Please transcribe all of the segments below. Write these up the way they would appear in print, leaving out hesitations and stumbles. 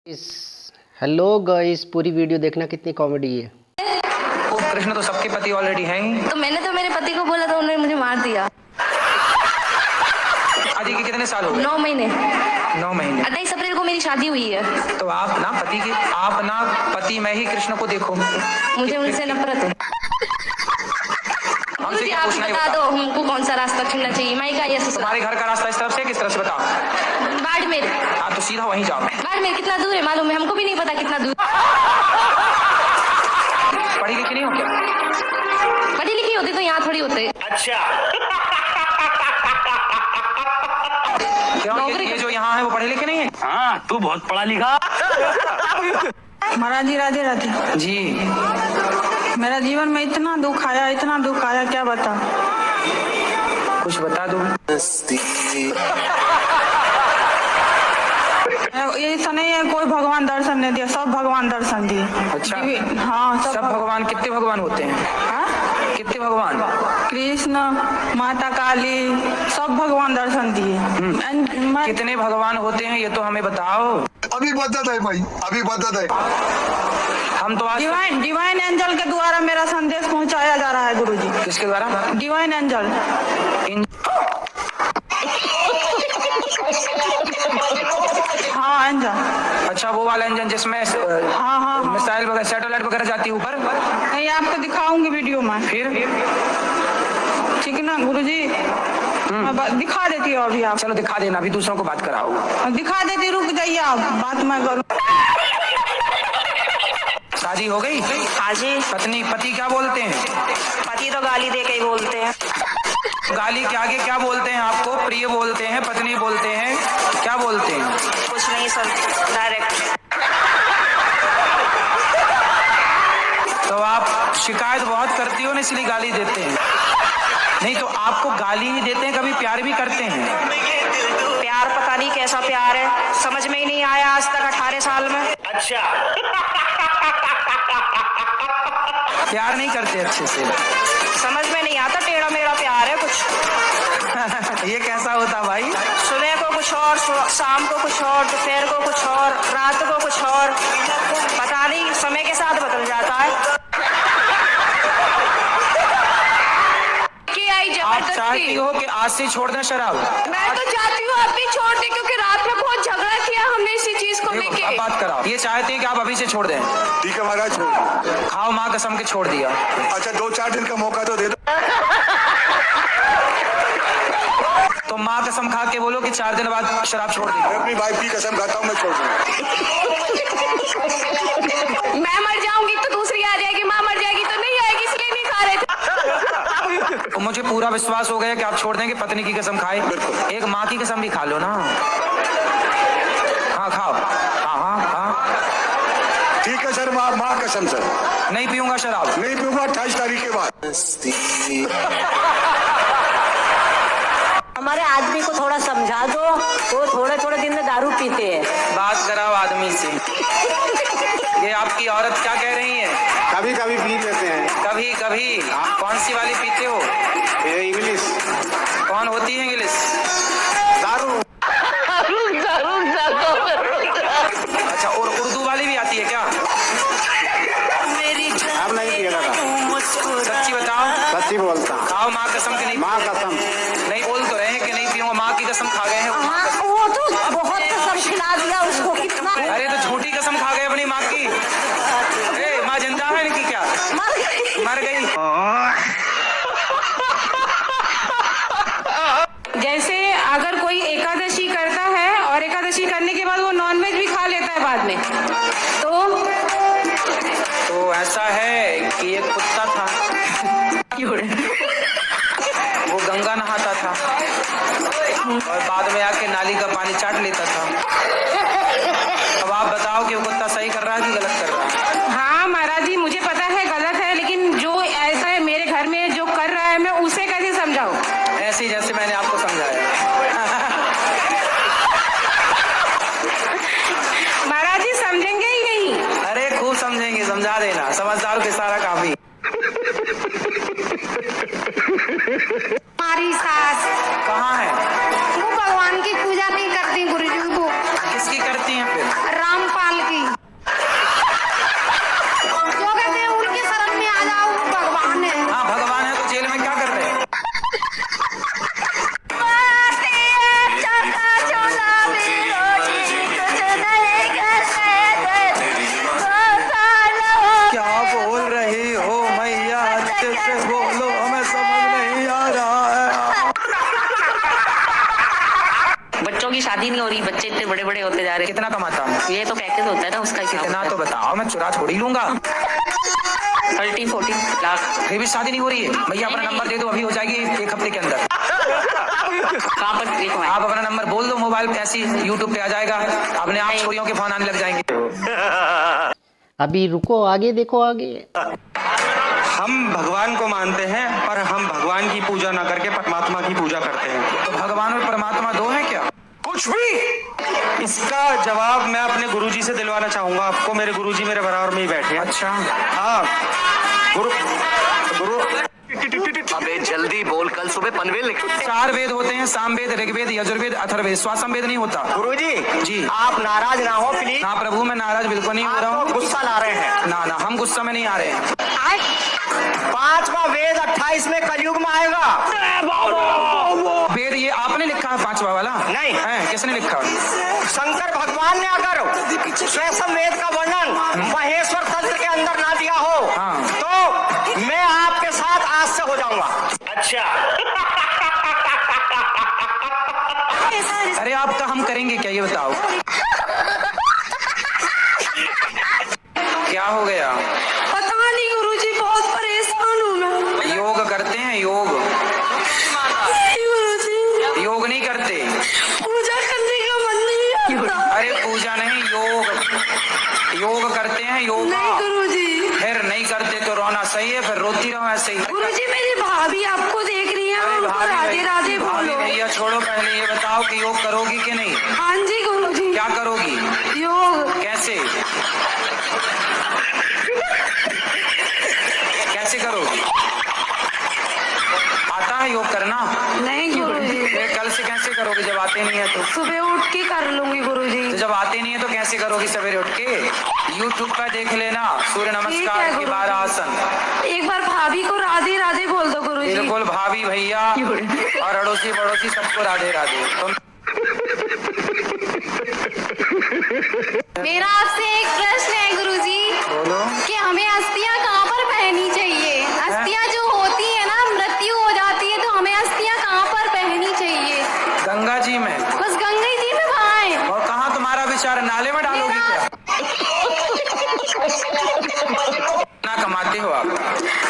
इस hello guys, पूरी video देखना कितनी कॉमेडी है। कृष्ण तो सबके पति ऑलरेडी हैं ही। तो मैंने तो मेरे पति को बोला तो उन्होंने मुझे मार दिया। शादी के कितने साल हो गए? 9 महीने। 9 महीने। 28 अप्रैल को मेरी शादी हुई है। तो आप ना पति में ही कृष्ण को देखो। मुझे उनसे नफरत है। हमसे क्या आप पूछना है? बता दो हमको कौन सा रास्ता चुनना चाहिए, माई का या ससुराल? तुम्हारे घर का रास्ता इस तरफ से किस तरफ से बताओ? बाड़मेर। आप तो सीधा वहीं जाओ। बाड़मेर कितना दूर है मालूम है? हमको भी नहीं पता कितना दूर। पढ़ी लिखी नहीं हो क्या? पढ़ी लिखी होती तो यहाँ थोड़ी होते। अच्छा। क्यों ये जो यहाँ है वो पढ़े लिखे नहीं है? हाँ, तू बहुत पढ़ा लिखा। महाराज जी राधे राधे जी। मेरा जीवन में इतना दुख आया क्या बता। कुछ बता दो। ऐसा नहीं है कोई भगवान दर्शन नहीं दिया, सब भगवान दर्शन दिए। अच्छा। हाँ, सब भगवान कितने भगवान होते हैं? हाँ? कितने भगवान? कृष्ण, माता काली, सब भगवान दर्शन दिए। कितने भगवान होते हैं ये तो हमें बताओ। अभी बता है भाई, अभी बता है। हम तो आज डिवाइन एंजल के द्वारा मेरा संदेश पहुंचाया जा रहा है गुरुजी। किसके द्वारा? Divine angel. हाँ, एंजल। अच्छा, वो वाला इंजन जिसमें हाँ। मिसाइल वगैरह सैटेलाइट वगैरह जाती है ऊपर? नहीं, आपको दिखाऊंगी वीडियो में। फिर ठीक है ना गुरुजी? मैं दिखा देती हूँ अभी। आप चलो दिखा देना, अभी दूसरों को बात कराओ। दिखा देती, रुक जाइए आप, बात मैं करूँ। शादी हो गई? हाँ जी। पति क्या बोलते हैं? पति तो गाली दे के ही बोलते हैं। गाली के आगे क्या बोलते हैं? आपको प्रिय बोलते हैं, पत्नी बोलते हैं, क्या बोलते हैं? कुछ नहीं सर, डायरेक्ट। तो आप शिकायत बहुत करती हो ना, इसलिए गाली देते हैं। नहीं तो आपको गाली ही देते हैं, कभी प्यार भी करते हैं? प्यार पता नहीं कैसा प्यार है, समझ में ही नहीं आया आज तक 18 साल में। अच्छा। प्यार नहीं करते अच्छे से? समझ में नहीं आता, टेढ़ा मेढ़ा प्यार है कुछ। ये कैसा होता भाई? सुबह को कुछ और, शाम को कुछ और, दोपहर को कुछ और, रात को कुछ और, पता नहीं समय के साथ बदल जाता है। आप चाहती हो कि आज से छोड़ दें शराब? मैं तो चाहती हूँ आप भी छोड़ दें, क्योंकि रात में बहुत झगड़ा किया हमने इसी चीज को लेके। अब बात कराओ। ये चाहते हैं कि आप अभी से छोड़ दें? ठीक है महाराज, खाओ, माँ कसम के छोड़ दिया। अच्छा 2-4 दिन का मौका तो दे दो। तो माँ कसम खा के बोलो कि 4 दिन बाद शराब छोड़ दी। मैं अपनी वाइफ की कसम खाता हूँ, मैं छोड़ दूंगा। मैं मर जाऊंगी तो दूसरी आ जाएगी, माँ मर जाएगी तो नहीं आएगी, इसलिए नहीं खा रहे थे। तो मुझे पूरा विश्वास हो गया कि आप छोड़ देंगे। पत्नी की कसम खाए, एक माँ की कसम भी खा लो ना। हाँ खाओ। हाँ। ठीक है सर, माँ कसम सर। नहीं पीऊंगा शराब। नहीं पीऊंगा 28 तारीख के बाद। हमारे आदमी को थोड़ा समझा दो, वो थोड़े दिन में दारू पीते हैं। बात कराओ आदमी से। ये आपकी औरत क्या कह रही है? कभी कभी पी लेते हैं। कभी कभी? कौन सी वाली पीते हो? इंग्लिश। कौन होती है इंग्लिश? दारू। अच्छा, और उर्दू वाली भी आती है क्या? अब नहीं पिएगा। सच्ची बताओ। सच्ची बोलता। खाओ माँ कसम की। नहीं माँ कसम। नहीं बोल तो रहे हैं कि नहीं पीऊंगा, माँ की कसम खा गए हैं। हाँ, वो तो बहुत कसम खिला दिया उसको, कितना। अरे तो झूठी कसम खा गए अपनी माँ की। माँ जिंदा है इनकी क्या? मर गई। जैसे अगर कोई एकादशी करता है और एकादशी करने के बाद वो नॉनवेज भी खा लेता है बाद में, तो ऐसा है कि एक कुत्ता था, वो गंगा नहाता था और बाद में आके नाली का पानी चाट लेता था। अब आप बताओ कि वो कुत्ता सही कर रहा है कि गलत कर रहा है? हाँ महाराज जी, मुझे पता है गलत है, लेकिन जो ऐसा है मेरे घर में जो कर रहा है, मैं उसे कैसे समझाऊं? ऐसे ही जैसे मैंने आपको समझाया। महाराज जी समझेंगे ही नहीं। अरे खूब समझेंगे, समझा देना, समझदार के सारा काफी। हमारी सास कहाँ है? वो भगवान की पूजा नहीं करती गुरुजी को। किसकी करती हैं फिर? रामपाल शादी नहीं हो रही, बच्चे इतने बड़े बड़े होते जा रहे कितना कमाता हूँ? हैं। ये तो पैकेज होता है ना उसका, इतना तो बताओ, मैं चुरा थोड़ी लूंगा। 30-40 लाख। फिर भी शादी नहीं हो रही है? भैया अपना नहीं, नंबर दे दो, अभी हो जाएगी 1 हफ्ते के अंदर। कहाँ पर क्लिक हुआ है? आप अपना नंबर बोल दो, मोबाइल पे ऐसी यूट्यूब पे आ जाएगा, अपने आप छोरियों के फोन आने लग जाएंगे। अभी रुको, आगे देखो आगे। हम भगवान को मानते हैं, पर हम भगवान की पूजा ना करके परमात्मा की पूजा करते हैं। तो भगवान और परमात्मा दो हैं क्या? कुछ भी। इसका जवाब मैं अपने गुरुजी से दिलवाना चाहूंगा आपको। मेरे गुरुजी मेरे बराबर में ही बैठे हैं। अच्छा, हाँ, गुरु अबे जल्दी बोल, कल सुबह पनवेल निकल। 4 वेद होते हैं, सामवेद, ऋग्वेद, यजुर्वेद, अथर्ववेद। स्वासमवेद नहीं होता। गुरुजी जी। आप नाराज ना हो प्लीज। ना प्रभु, मैं नाराज बिल्कुल नहीं हो रहा आप हूँ। तो गुस्सा ला रहे हैं। ना ना, हम गुस्सा में नहीं आ रहे हैं। 5वां वेद 28 में कलयुग में आएगा। वेद ये आपने लिखा है 5वां वाला? नहीं। है, किसने लिखा? शंकर भगवान ने अगर स्वयं वेद का वर्णन महेश्वर तंत्र के अंदर ना दिया हो, हाँ। तो मैं आपके साथ आज से हो जाऊंगा। अच्छा। अरे आपका हम करेंगे क्या, ये बताओ। क्या हो गया? पता नहीं गुरुजी, बहुत परेशान हूँ मैं। योग करते हैं? योग नहीं गुरुजी, योग नहीं करते? पूजा करने का मन नहीं आता। अरे पूजा नहीं, योग करते हैं, योग। नहीं गुरुजी। फिर नहीं करते तो रोना सही है, फिर रोती रहो ऐसे ही। गुरुजी मेरी भाभी आपको देख रही है, अरे उनको भाभी राधे राधे भाभी बोलो। भैया छोड़ो, पहले ये बताओ कि योग करोगी कि नहीं? हाँ जी गुरुजी। क्या करोगी? योग। कैसे कैसे करोगी? आता है योग करना? नहीं गुरुजी, फिर कल से कैसे करोगे जब आते नहीं है तो? सुबह उठ के कर लूंगी गुरुजी। तो जब आते नहीं है तो कैसे करोगी सवेरे उठ के? यूट्यूब पर देख लेना, सूर्य नमस्कार के 12 आसन। एक बार भाभी को राधे राधे बोल दो गुरुजी। बिल्कुल, भाभी भैया और अड़ोसी पड़ोसी सबको राधे राधे। तुम मेरा आपसे एक प्रश्न है गुरुजी, बोलो। कि हमें अस्थियां कहाँ पर पहननी चाहिए? अस्थियां जो होती है ना, मृत्यु हो जाती है, तो हमें अस्थियां कहाँ पर पहननी चाहिए? गंगा जी में। बस गंगा जी में भाई। और कहाँ तुम्हारा विचार, नाले में डालोगी क्या? कितना कमाते हो आप?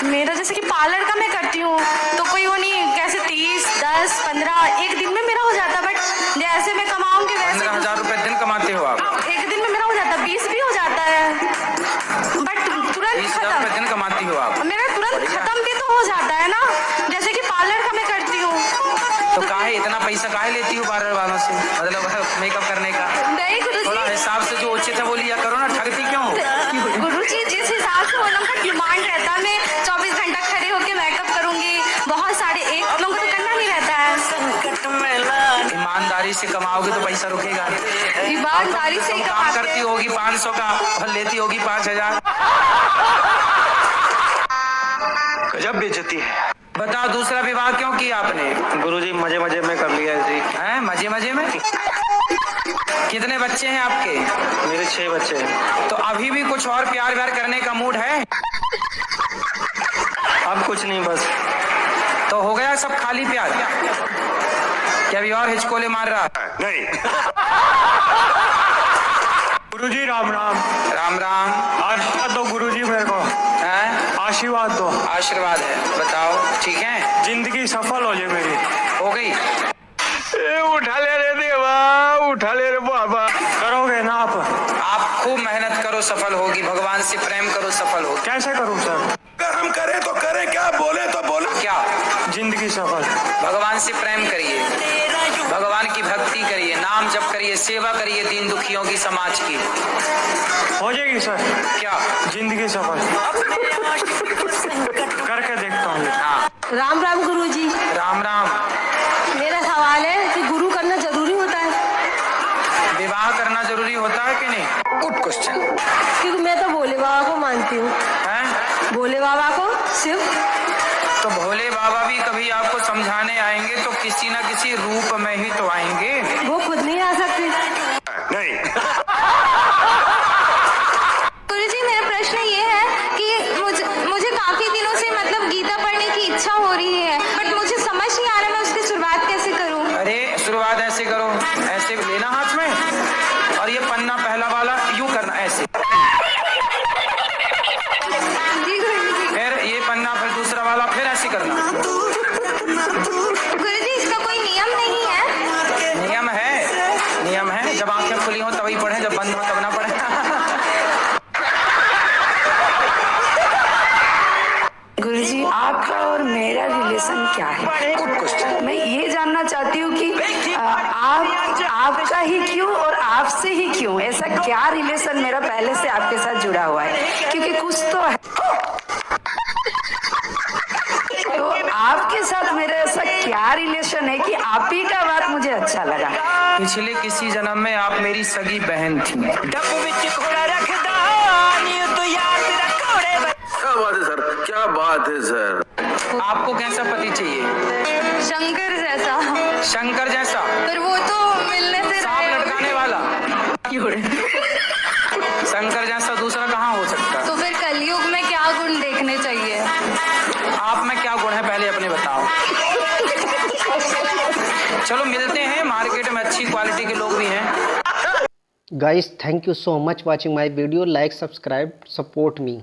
मेरा जैसे कि पार्लर का मैं करती हूँ, तो कोई वो नहीं, कैसे 30, 10, 15 एक दिन में मेरा हो जाता, बट जैसे मैं कमाऊंगी वैसे 15,000 रुपए दिन कमाते हो आप? एक दिन में मेरा हो जाता, 20 भी हो जाता है, बट तुरंत 20,000 रुपए दिन कमाती हो आप? मेरा तुरंत खत्म भी तो हो जाता है ना, जैसे कि पार्लर का मैं करती हूँ। तो काहे इतना पैसा काहे लेती हो पार्लर वालों से, मतलब मेकअप करने का? नहीं थोड़ा गुरुजी, हिसाब से जो उचित है वो लिया करो ना, ठगती क्यों हो? गुरुजी जिस हिसाब से वो लोग का डिमांड रहता है, मैं 24 घंटा खड़े होकर मेकअप करूंगी, बहुत सारे, एक लोगों को तो करना नहीं रहता है। ईमानदारी से कमाओगे तो पैसा रुकेगा। ईमानदारी से तुम ही काम कमाते करती हैं। होगी 500 का और लेती होगी 5,000। गजब बेइज्जती है। बताओ, दूसरा विवाह क्यों किया आपने? गुरुजी मजे मजे में कर लिया ऐसे ही। हैं, मजे मजे में? कितने बच्चे हैं आपके? मेरे 6 बच्चे हैं। तो अभी भी कुछ और प्यार व्यार करने का मूड है? अब कुछ नहीं, बस। तो हो गया सब खाली प्यार? क्या अभी और हिचकोले मार रहा? नहीं। गुरुजी राम राम। राम राम। आशीर्वाद दो गुरुजी मेरे को। हैं? आशीर्वाद दो। आशीर्वाद है, बताओ ठीक है? जिंदगी सफल हो जाए मेरी। हो गई? उठा ले रे देवा, उठा ले रे बाबा। करोगे ना आप खूब मेहनत करो, सफल होगी। भगवान से प्रेम करो, सफल होगी। कैसे करूं सर? अगर हम करें तो करें क्या, बोले तो बोले क्या? जिंदगी सफल। भगवान से प्रेम करिए, भगवान की भक्ति करिए, नाम जप करिए, सेवा करिए दीन दुखियों की, समाज की। हो जाएगी सर। क्या? जिंदगी सफल। करके देखता हूँ। हाँ। राम राम गुरुजी। राम राम। मेरा सवाल है कि गुरु करना जरूरी होता है? विवाह करना जरूरी होता है कि नहीं? Good question. क्योंकि मैं तो भोले बाबा को मानती हूँ। हैं? भोले बाबा को सिर्फ। तो भोले बाबा भी कभी आपको समझाने आएंगे तो किसी न किसी रूप में ही तो आएंगे। वो खुद नहीं आ सकते। नहीं। गुरुजी मेरा प्रश्न ये है कि मुझे काफी दिनों से मतलब गीता पढ़ने की इच्छा हो रही है, बट मुझे समझ नहीं आ रहा मैं उसकी शुरुआत कैसे करूं। अरे शुरुआत ऐसे करो, ऐसे लेना से करना। गुरुजी इसका कोई नियम नहीं है? नियम है, जब आंखें खुली हो तभी पढ़े, जब बंद हो तब ना पढ़े। गुरुजी आपका और मेरा रिलेशन क्या है? मैं ये जानना चाहती हूँ कि आपका ही क्यों और आपसे ही क्यों, ऐसा क्या रिलेशन मेरा पहले से आपके साथ जुड़ा हुआ है? क्योंकि कुछ तो है। तो आपके साथ मेरा ऐसा क्या रिलेशन है कि आप ही का बात मुझे अच्छा लगा? पिछले किसी जन्म में आप मेरी सगी बहन थी। क्या बात है सर, क्या बात है सर। आपको कैसा पति चाहिए? शंकर जैसा। शंकर जैसा? पर वो तो मिलने से सांप लटकाने वाला। शंकर जैसा दूसरा कहाँ हो सकता है? तो फिर कलयुग में क्या गुण देखने चाहिए? आप में क्या गुण है पहले अपने बताओ। चलो मिलते हैं, मार्केट में अच्छी क्वालिटी के लोग भी हैं। Guys, thank you so much watching my video. Like, subscribe, support me.